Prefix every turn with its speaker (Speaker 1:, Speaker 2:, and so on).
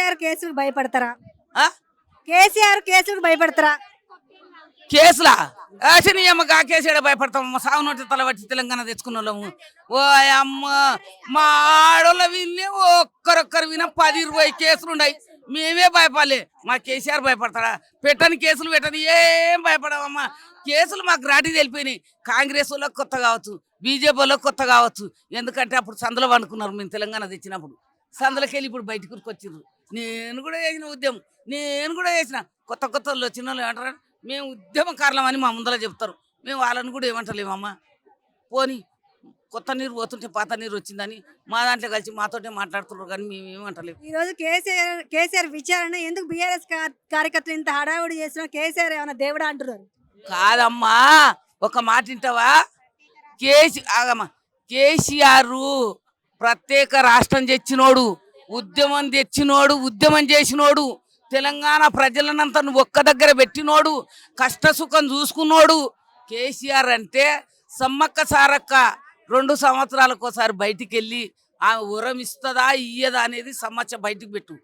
Speaker 1: కేసీఆర్ కేసులకు భయపడతారా?
Speaker 2: ఆ?
Speaker 1: కేసీఆర్ కేసులకు భయపడతారా?
Speaker 2: కేసులా అసలు అమ్మకి ఆ కేసు ఏడ భయపడతాం సాగు నోటి తలబట్టి తెలంగాణ తెచ్చుకున్న వాళ్ళము. ఓ అమ్మ మా ఆడోళ్ళ విని ఒక్కరొక్కరు విన 10-20 కేసులు ఉన్నాయి. మేమే భయపడలే. మా కేసీఆర్ భయపడతాడా? పెట్టని కేసులు పెట్టని ఏం భయపడమమ్మా. కేసులు మాకు గ్రాటి తెలిపోయినాయి. కాంగ్రెస్ వాళ్ళకి కొత్త కావచ్చు, బీజేపీ వాళ్ళకి కొత్త కావచ్చు. ఎందుకంటే అప్పుడు సందులో వండుకున్నారు మేము తెలంగాణ తెచ్చినప్పుడు. సందులోకి వెళ్ళి ఇప్పుడు బయటకు వచ్చిర్రు. నేను కూడా చేసిన ఉద్యమం, నేను కూడా చేసిన. కొత్త కొత్త వాళ్ళు వచ్చిన వాళ్ళు ఏమంటారు, మేము ఉద్యమకారులం అని మా ముందర చెప్తారు. మేము వాళ్ళని కూడా ఏమంటలేమమ్మా. పోనీ కొత్త నీరు పోతుంటే పాత నీరు వచ్చిందని మా దాంట్లో కలిసి మాతోటే మాట్లాడుతున్నారు, కానీ మేము ఏమంటలేము.
Speaker 1: ఈ రోజు కేసీఆర్ విచారణ ఎందుకు బీఆర్ఎస్ కార్యకర్తలు ఇంత హడావుడి చేసినా కేసీఆర్ ఏమైనా దేవుడా అంటున్నారు?
Speaker 2: కాదమ్మా, ఒక మాట వింటావా? కేసీఆర్ ప్రత్యేక రాష్ట్రం తెచ్చినోడు, ఉద్యమం తెచ్చినోడు, ఉద్యమం చేసినోడు, తెలంగాణ ప్రజలనంతా ఒక్క దగ్గర పెట్టినోడు, కష్ట సుఖం చూసుకున్నోడు. కేసీఆర్ అంటే సమ్మక్క సారక్క 2 సంవత్సరాలకు ఒకసారి బయటికి వెళ్ళి ఆమె ఉరం ఇస్తుందా ఇయ్యదా అనేది సమస్య బయటికి పెట్టు.